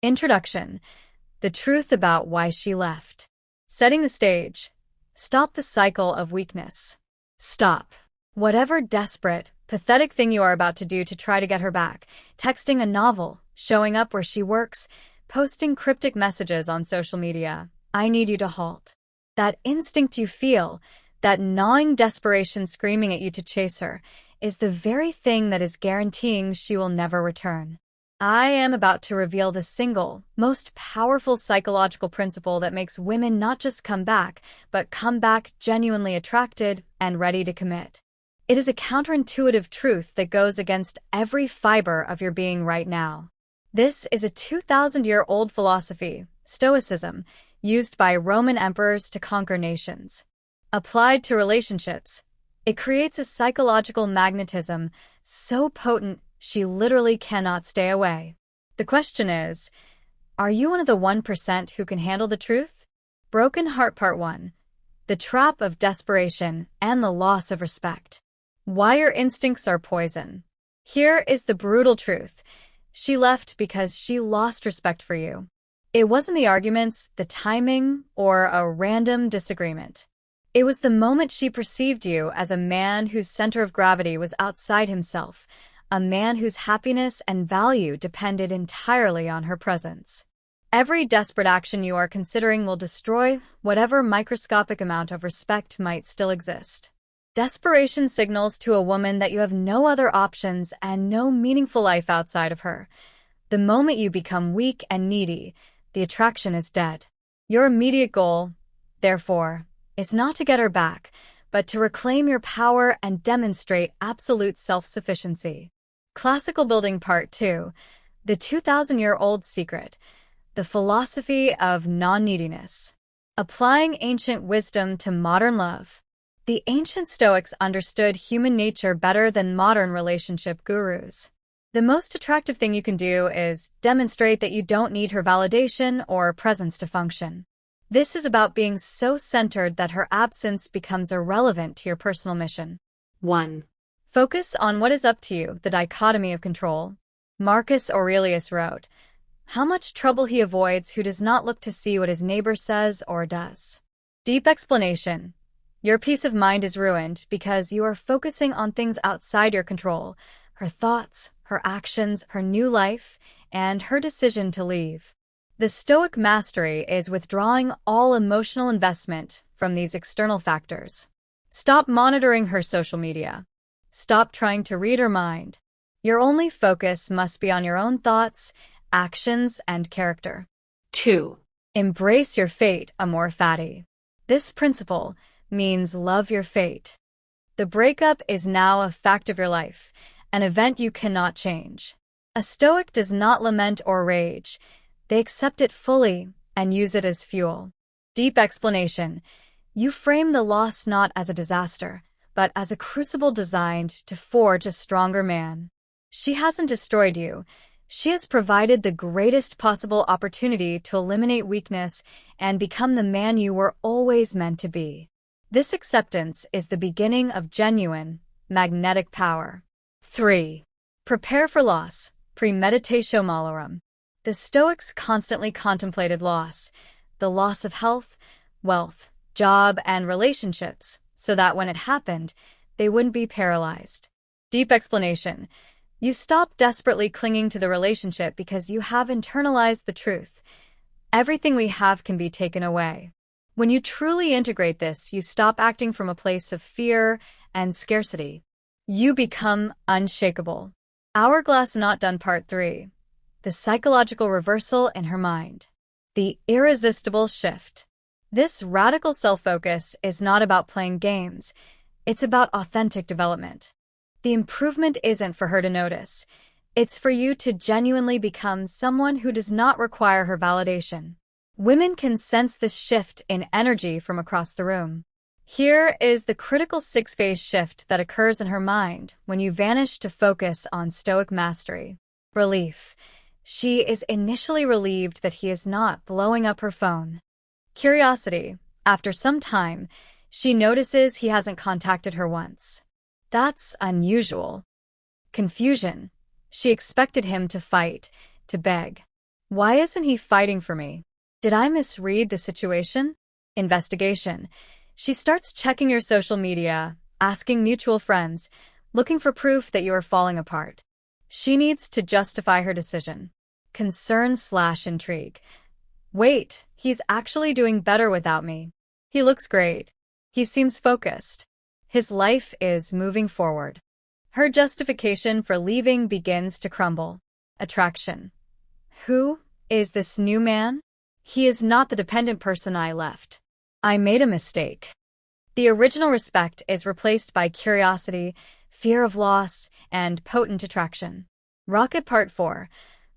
Introduction. The truth about why she left. Setting the stage. Stop the cycle of weakness. Stop. Whatever desperate, pathetic thing you are about to do to try to get her back, texting a novel, showing up where she works, posting cryptic messages on social media, I need you to halt. That instinct you feel, that gnawing desperation screaming at you to chase her, is the very thing that is guaranteeing she will never return. I am about to reveal the single, most powerful psychological principle that makes women not just come back, but come back genuinely attracted and ready to commit. It is a counterintuitive truth that goes against every fiber of your being right now. This is a 2,000-year-old philosophy, Stoicism, used by Roman emperors to conquer nations. Applied to relationships, it creates a psychological magnetism so potent she literally cannot stay away. The question is, are you one of the 1% who can handle the truth? Broken Heart Part 1. The Trap of Desperation and the Loss of Respect. Why your instincts are poison. Here is the brutal truth. She left because she lost respect for you. It wasn't the arguments, the timing, or a random disagreement. It was the moment she perceived you as a man whose center of gravity was outside himself, a man whose happiness and value depended entirely on her presence. Every desperate action you are considering will destroy whatever microscopic amount of respect might still exist. Desperation signals to a woman that you have no other options and no meaningful life outside of her. The moment you become weak and needy, the attraction is dead. Your immediate goal, therefore, is not to get her back, but to reclaim your power and demonstrate absolute self-sufficiency. Classical Building Part 2. The 2,000-year-old secret. The philosophy of non-neediness. Applying ancient wisdom to modern love. The ancient Stoics understood human nature better than modern relationship gurus. The most attractive thing you can do is demonstrate that you don't need her validation or presence to function. This is about being so centered that her absence becomes irrelevant to your personal mission. 1. Focus on what is up to you, the dichotomy of control. Marcus Aurelius wrote, "How much trouble he avoids who does not look to see what his neighbor says or does." Deep explanation. Your peace of mind is ruined because you are focusing on things outside your control, her thoughts, her actions, her new life, and her decision to leave. The Stoic mastery is withdrawing all emotional investment from these external factors. Stop monitoring her social media. Stop trying to read her mind. Your only focus must be on your own thoughts, actions, and character. 2. Embrace your fate, amor fati. This principle means love your fate. The breakup is now a fact of your life, an event you cannot change. A Stoic does not lament or rage. They accept it fully and use it as fuel. Deep explanation. You frame the loss not as a disaster, but as a crucible designed to forge a stronger man. She hasn't destroyed you. She has provided the greatest possible opportunity to eliminate weakness and become the man you were always meant to be. This acceptance is the beginning of genuine, magnetic power. 3. Prepare for loss, premeditatio malorum. The Stoics constantly contemplated loss, the loss of health, wealth, job, and relationships, so that when it happened, they wouldn't be paralyzed. Deep explanation. You stop desperately clinging to the relationship because you have internalized the truth. Everything we have can be taken away. When you truly integrate this, you stop acting from a place of fear and scarcity. You become unshakable. Hourglass Not Done Part 3. The psychological reversal in her mind. The irresistible shift. This radical self-focus is not about playing games. It's about authentic development. The improvement isn't for her to notice. It's for you to genuinely become someone who does not require her validation. Women can sense this shift in energy from across the room. Here is the critical 6-phase shift that occurs in her mind when you vanish to focus on Stoic mastery. Relief. She is initially relieved that he is not blowing up her phone. Curiosity. After some time, she notices he hasn't contacted her once. That's unusual. Confusion. She expected him to fight, to beg. Why isn't he fighting for me? Did I misread the situation? Investigation. She starts checking your social media, asking mutual friends, looking for proof that you are falling apart. She needs to justify her decision. Concern/intrigue. Wait, he's actually doing better without me. He looks great. He seems focused. His life is moving forward. Her justification for leaving begins to crumble. Attraction. Who is this new man? He is not the dependent person I left. I made a mistake. The original respect is replaced by curiosity, fear of loss, and potent attraction. Rocket Part 4.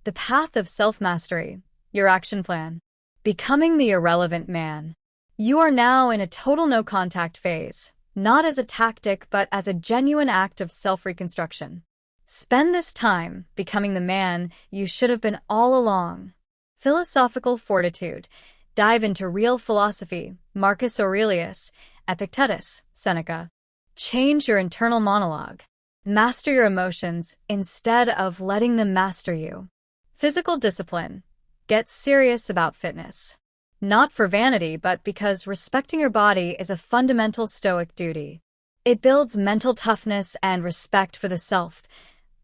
The Path of Self-Mastery. Your action plan. Becoming the irrelevant man. You are now in a total no-contact phase, not as a tactic but as a genuine act of self-reconstruction. Spend this time becoming the man you should have been all along. Philosophical fortitude. Dive into real philosophy, Marcus Aurelius, Epictetus, Seneca. Change your internal monologue. Master your emotions instead of letting them master you. Physical discipline. Get serious about fitness. Not for vanity, but because respecting your body is a fundamental Stoic duty. It builds mental toughness and respect for the self.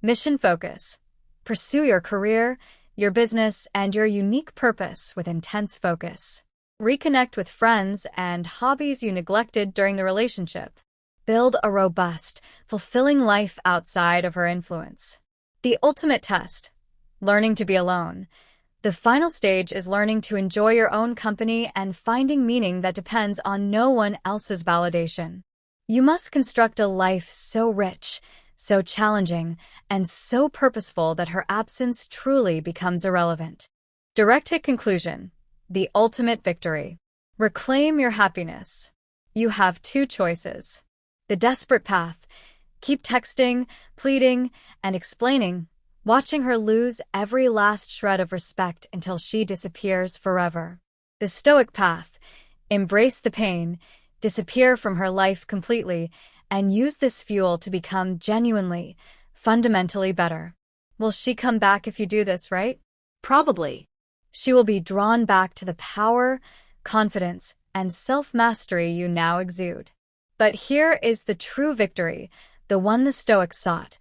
Mission focus. Pursue your career, your business, and your unique purpose with intense focus. Reconnect with friends and hobbies you neglected during the relationship. Build a robust, fulfilling life outside of her influence. The ultimate test. Learning to be alone. The final stage is learning to enjoy your own company and finding meaning that depends on no one else's validation. You must construct a life so rich, so challenging, and so purposeful that her absence truly becomes irrelevant. Direct hit conclusion. The ultimate victory. Reclaim your happiness. You have two choices. The desperate path. Keep texting, pleading, and explaining, watching her lose every last shred of respect until she disappears forever. The Stoic path. Embrace the pain, disappear from her life completely, and use this fuel to become genuinely, fundamentally better. Will she come back if you do this, right? Probably. She will be drawn back to the power, confidence, and self-mastery you now exude. But here is the true victory, the one the Stoics sought.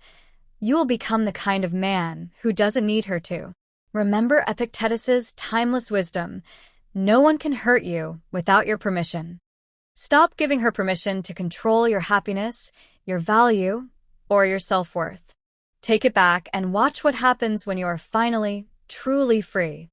You will become the kind of man who doesn't need her to. Remember Epictetus's timeless wisdom. No one can hurt you without your permission. Stop giving her permission to control your happiness, your value, or your self-worth. Take it back and watch what happens when you are finally, truly free.